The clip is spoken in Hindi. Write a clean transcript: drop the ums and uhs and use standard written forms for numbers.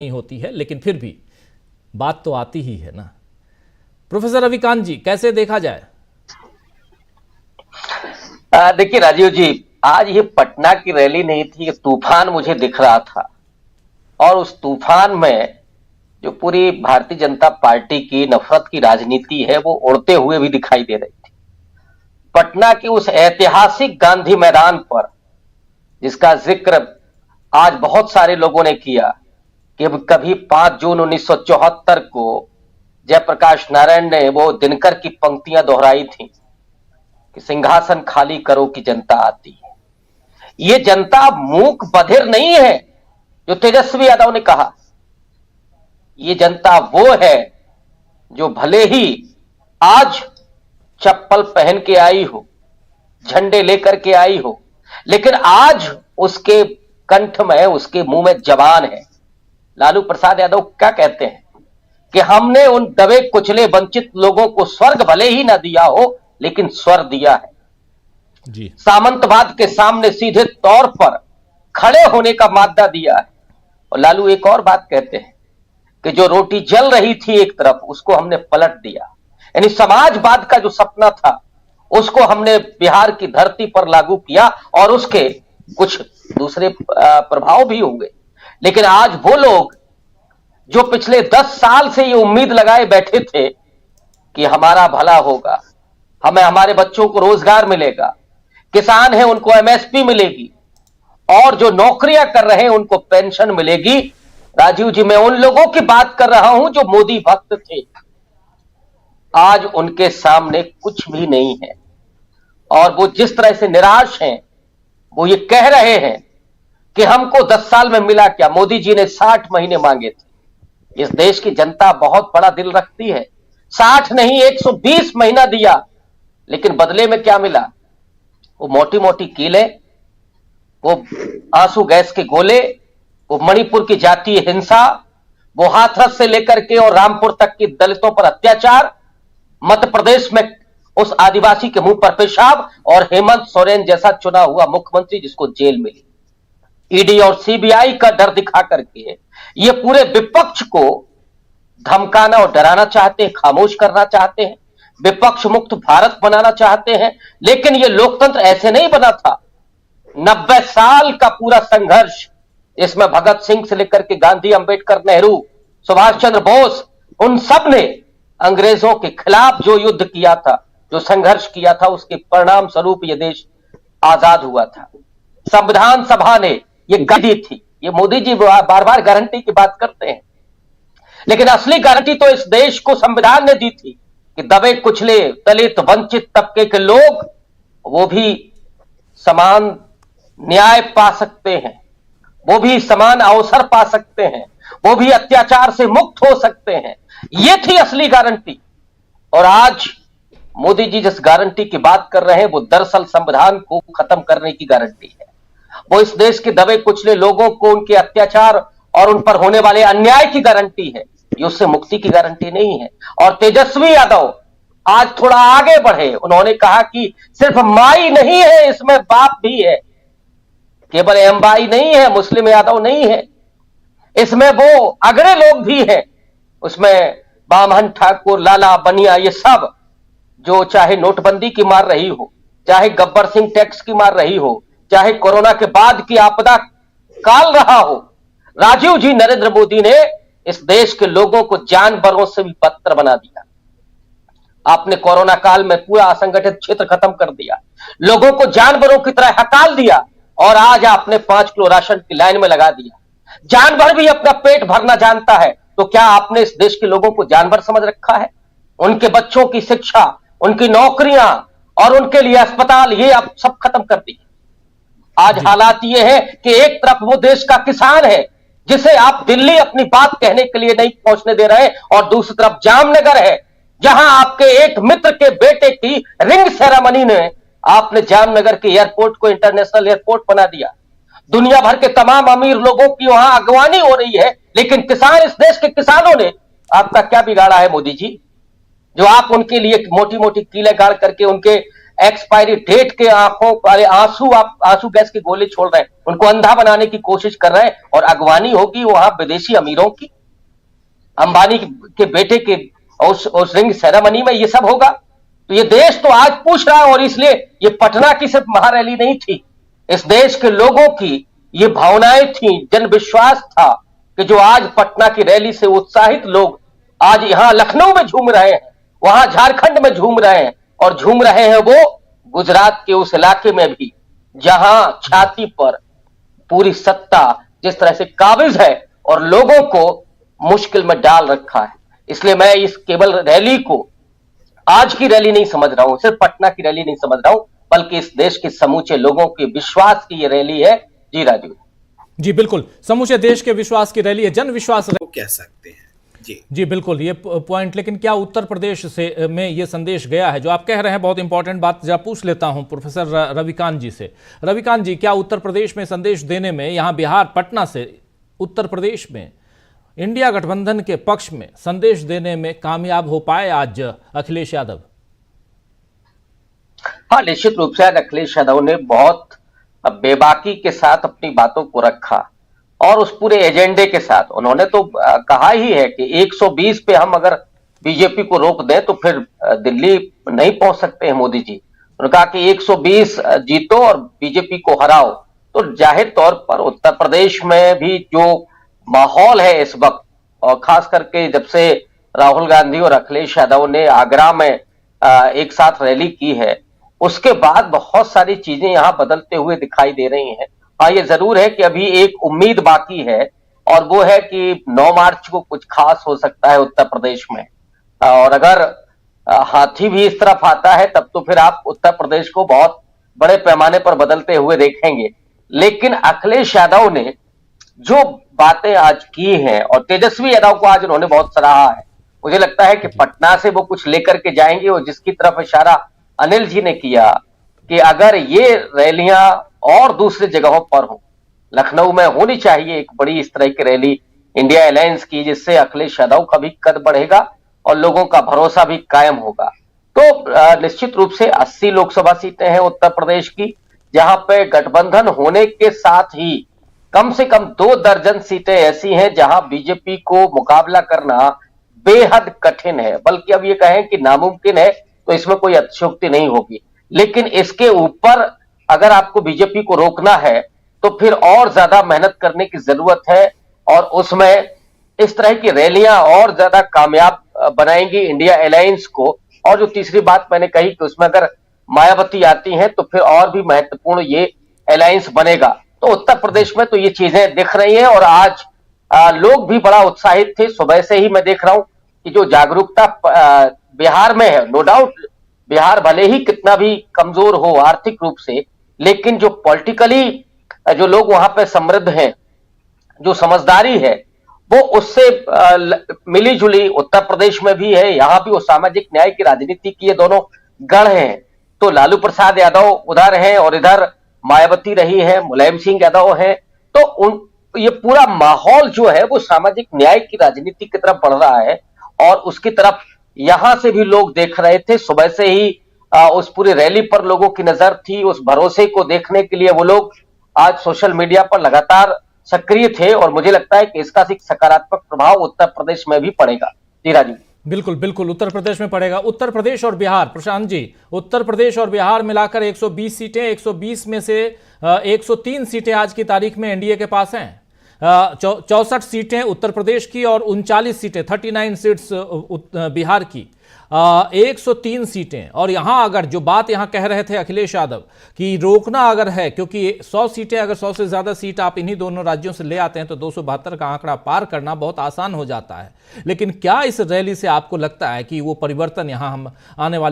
नहीं होती है, लेकिन फिर भी बात तो आती ही है ना। प्रोफेसर रविकांत जी, कैसे देखा जाए? देखिए राजीव जी, आज ये पटना की रैली नहीं थी, ये तूफान मुझे दिख रहा था। और उस तूफान में जो पूरी भारतीय जनता पार्टी की नफरत की राजनीति है वो उड़ते हुए भी दिखाई दे रही थी। पटना की उस ऐतिहासिक गांधी मैदान पर, जिसका जिक्र आज बहुत सारे लोगों ने किया कि कभी 5 जून 1974 को जयप्रकाश नारायण ने वो दिनकर की पंक्तियां दोहराई थी कि सिंहासन खाली करो कि जनता आती है। ये जनता मूक बधिर नहीं है जो तेजस्वी यादव ने कहा। ये जनता वो है जो भले ही आज चप्पल पहन के आई हो, झंडे लेकर के आई हो, लेकिन आज उसके कंठ में, उसके मुंह में जबान है। लालू प्रसाद यादव क्या कहते हैं कि हमने उन दबे कुचले वंचित लोगों को स्वर्ग भले ही ना दिया हो, लेकिन स्वर दिया है जी। सामंतवाद के सामने सीधे तौर पर खड़े होने का मादा दिया है। और लालू एक और बात कहते हैं कि जो रोटी जल रही थी एक तरफ, उसको हमने पलट दिया। यानी समाजवाद का जो सपना था उसको हमने बिहार की धरती पर लागू किया और उसके कुछ दूसरे प्रभाव भी होंगे। लेकिन आज वो लोग जो पिछले 10 साल से ये उम्मीद लगाए बैठे थे कि हमारा भला होगा, हमें हमारे बच्चों को रोजगार मिलेगा, किसान हैं उनको एमएसपी मिलेगी, और जो नौकरियां कर रहे हैं उनको पेंशन मिलेगी। राजीव जी, मैं उन लोगों की बात कर रहा हूं जो मोदी भक्त थे। आज उनके सामने कुछ भी नहीं है और वो जिस तरह से निराश हैं, वो ये कह रहे हैं कि हमको 10 साल में मिला क्या। मोदी जी ने 60 महीने मांगे थे। इस देश की जनता बहुत बड़ा दिल रखती है। 60 नहीं, 120 महीना दिया, लेकिन बदले में क्या मिला? वो मोटी मोटी कीलें, वो आंसू गैस के गोले, वो मणिपुर की जातीय हिंसा, वो हाथरस से लेकर के और रामपुर तक की दलितों पर अत्याचार, मध्य प्रदेश में उस आदिवासी के मुंह पर पेशाब, और हेमंत सोरेन जैसा चुना हुआ मुख्यमंत्री जिसको जेल मिली। ईडी और सीबीआई का डर दिखा करके ये पूरे विपक्ष को धमकाना और डराना चाहते हैं, खामोश करना चाहते हैं, विपक्ष मुक्त भारत बनाना चाहते हैं। लेकिन ये लोकतंत्र ऐसे नहीं बना था। 90 साल का पूरा संघर्ष, इसमें भगत सिंह से लेकर के गांधी, अंबेडकर, नेहरू, सुभाष चंद्र बोस, उन सब ने अंग्रेजों के खिलाफ जो युद्ध किया था, जो संघर्ष किया था, उसके परिणाम स्वरूप ये देश आजाद हुआ था। संविधान सभा ने ये गारंटी थी। ये मोदी जी बार बार गारंटी की बात करते हैं, लेकिन असली गारंटी तो इस देश को संविधान ने दी थी कि दबे कुचले दलित वंचित तबके के लोग वो भी समान न्याय पा सकते हैं, वो भी समान अवसर पा सकते हैं, वो भी अत्याचार से मुक्त हो सकते हैं। ये थी असली गारंटी। और आज मोदी जी जिस गारंटी की बात कर रहे हैं वो दरअसल संविधान को खत्म करने की गारंटी है। वो इस देश के दबे कुचले लोगों को उनके अत्याचार और उन पर होने वाले अन्याय की गारंटी है। ये उससे मुक्ति की गारंटी नहीं है। और तेजस्वी यादव आज थोड़ा आगे बढ़े। उन्होंने कहा कि सिर्फ माई नहीं है, इसमें बाप भी है। केवल एमबाई नहीं है, मुस्लिम यादव नहीं है, इसमें वो अगड़े लोग भी हैं। उसमें बामन ठाकुर, लाला बनिया, ये सब जो चाहे नोटबंदी की मार रही हो, चाहे गब्बर सिंह टैक्स की मार रही हो, चाहे कोरोना के बाद की आपदा काल रहा हो, राजीव जी, नरेंद्र मोदी ने इस देश के लोगों को जानवरों से भी बदतर बना दिया। आपने कोरोना काल में पूरा असंगठित क्षेत्र खत्म कर दिया, लोगों को जानवरों की तरह हकाल दिया, और आज आपने 5 किलो राशन की लाइन में लगा दिया। जानवर भी अपना पेट भरना जानता है, तो क्या आपने इस देश के लोगों को जानवर समझ रखा है? उनके बच्चों की शिक्षा, उनकी नौकरियां और उनके लिए अस्पताल, ये आप सब खत्म कर दिए। आज हालात ये है कि एक तरफ वो देश का किसान है जिसे आप दिल्ली अपनी बात कहने के लिए नहीं पहुंचने दे रहे, और दूसरी तरफ जामनगर है जहां आपके एक मित्र के बेटे की रिंग सेरेमनी ने आपने जामनगर के एयरपोर्ट को इंटरनेशनल एयरपोर्ट बना दिया। दुनिया भर के तमाम अमीर लोगों की वहां अगवानी हो रही है, लेकिन किसान, इस देश के किसानों ने आपका क्या बिगाड़ा है मोदी जी, जो आप उनके लिए मोटी मोटी कीलें गाड़ करके उनके एक्सपायरी डेट के आंखों वाले आंसू गैस के गोले छोड़ रहे हैं, उनको अंधा बनाने की कोशिश कर रहे हैं, और अगवानी होगी वहां विदेशी अमीरों की, अंबानी के बेटे के उस रिंग सेरेमनी में ये सब होगा। तो ये देश तो आज पूछ रहा है, और इसलिए ये पटना की सिर्फ महारैली नहीं थी, इस देश के लोगों की ये भावनाएं थी, जन विश्वास था कि जो आज पटना की रैली से उत्साहित लोग आज यहां लखनऊ में झूम रहे हैं, वहां झारखंड में झूम रहे हैं, और झूम रहे हैं वो गुजरात के उस इलाके में भी जहां छाती पर पूरी सत्ता जिस तरह से काबिज है और लोगों को मुश्किल में डाल रखा है। इसलिए मैं इस केवल रैली को आज की रैली नहीं समझ रहा हूं, सिर्फ पटना की रैली नहीं समझ रहा हूं, बल्कि इस देश के समूचे लोगों के विश्वास की ये रैली है। जी राजू जी, बिल्कुल समूचे देश के विश्वास की रैली है, जन विश्वास कह सकते हैं। जी बिल्कुल, ये पॉइंट। लेकिन क्या उत्तर प्रदेश से में ये संदेश गया है जो आप कह रहे हैं? बहुत इंपॉर्टेंट बात जरा पूछ लेता हूं प्रोफेसर रविकांत जी से। रविकांत जी, क्या उत्तर प्रदेश में संदेश देने में, यहां बिहार पटना से उत्तर प्रदेश में इंडिया गठबंधन के पक्ष में संदेश देने में कामयाब हो पाए आज अखिलेश यादव? हाँ, निश्चित रूप से आज अखिलेश यादव ने बहुत बेबाकी के साथ अपनी बातों को रखा, और उस पूरे एजेंडे के साथ उन्होंने तो कहा ही है कि 120 पे हम अगर बीजेपी को रोक दें तो फिर दिल्ली नहीं पहुंच सकते हैं मोदी जी। उन्होंने कहा कि 120 जीतो और बीजेपी को हराओ। तो जाहिर तौर पर उत्तर प्रदेश में भी जो माहौल है इस वक्त, और खास करके जब से राहुल गांधी और अखिलेश यादव ने आगरा में एक साथ रैली की है, उसके बाद बहुत सारी चीजें यहां बदलते हुए दिखाई दे रही हैं। हाँ, ये जरूर है कि अभी एक उम्मीद बाकी है, और वो है कि 9 मार्च को कुछ खास हो सकता है उत्तर प्रदेश में, और अगर हाथी भी इस तरफ आता है तब तो फिर आप उत्तर प्रदेश को बहुत बड़े पैमाने पर बदलते हुए देखेंगे। लेकिन अखिलेश यादव ने जो बातें आज की हैं, और तेजस्वी यादव को आज उन्होंने बहुत सराहा है, मुझे लगता है कि पटना से वो कुछ लेकर के जाएंगे, और जिसकी तरफ इशारा अनिल जी ने किया कि अगर ये रैलियां और दूसरी जगहों पर हो, लखनऊ में होनी चाहिए एक बड़ी इस तरह की रैली इंडिया अलायंस की, जिससे अखिलेश यादव का भी कद बढ़ेगा और लोगों का भरोसा भी कायम होगा। तो निश्चित रूप से 80 लोकसभा सीटें हैं उत्तर प्रदेश की, जहां पे गठबंधन होने के साथ ही कम से कम 2 दर्जन सीटें ऐसी हैं जहां बीजेपी को मुकाबला करना बेहद कठिन है, बल्कि अब ये कहें कि नामुमकिन है तो इसमें कोई अतिशयोक्ति नहीं होगी। लेकिन इसके ऊपर अगर आपको बीजेपी को रोकना है तो फिर और ज्यादा मेहनत करने की जरूरत है, और उसमें इस तरह की रैलियां और ज्यादा कामयाब बनाएंगी इंडिया अलायंस को। और जो तीसरी बात मैंने कही कि उसमें अगर मायावती आती हैं तो फिर और भी महत्वपूर्ण ये अलायंस बनेगा। तो उत्तर प्रदेश में तो ये चीजें दिख रही हैं, और आज लोग भी बड़ा उत्साहित थे। सुबह से ही मैं देख रहा हूं कि जो जागरूकता बिहार में है, नो डाउट बिहार भले ही कितना भी कमजोर हो आर्थिक रूप से, लेकिन जो पॉलिटिकली जो लोग वहां पे समृद्ध हैं, जो समझदारी है, वो उससे मिली जुली उत्तर प्रदेश में भी है। यहां भी वो सामाजिक न्याय की राजनीति की ये दोनों गढ़ हैं। तो लालू प्रसाद यादव उधर हैं और इधर मायावती रही है, मुलायम सिंह यादव हैं। तो ये पूरा माहौल जो है वो सामाजिक न्याय की राजनीति की तरफ बढ़ रहा है, और उसकी तरफ यहां से भी लोग देख रहे थे। सुबह से ही उस पूरी रैली पर लोगों की नजर थी। उस भरोसे को देखने के लिए वो लोग आज सोशल मीडिया पर लगातार सक्रिय थे, और मुझे लगता है कि इसका सकारात्मक प्रभाव उत्तर प्रदेश में भी पड़ेगा। जी राजू, बिल्कुल बिल्कुल, उत्तर प्रदेश में पड़ेगा। उत्तर प्रदेश और बिहार, प्रशांत जी, उत्तर प्रदेश और बिहार मिलाकर 120 सीटें, 120 में से 103 सीटें आज की तारीख में एनडीए के पास हैं। 64 सीटें उत्तर प्रदेश की और 39 सीटें 39 सीट्स बिहार की, 103 सीटें। और यहां अगर जो बात यहां कह रहे थे अखिलेश यादव कि रोकना अगर है, क्योंकि 100 सीटें, अगर 100 से ज्यादा सीट आप इन्हीं दोनों राज्यों से ले आते हैं तो 272 का आंकड़ा पार करना बहुत आसान हो जाता है। लेकिन क्या इस रैली से आपको लगता है कि वो परिवर्तन यहां हम आने वाले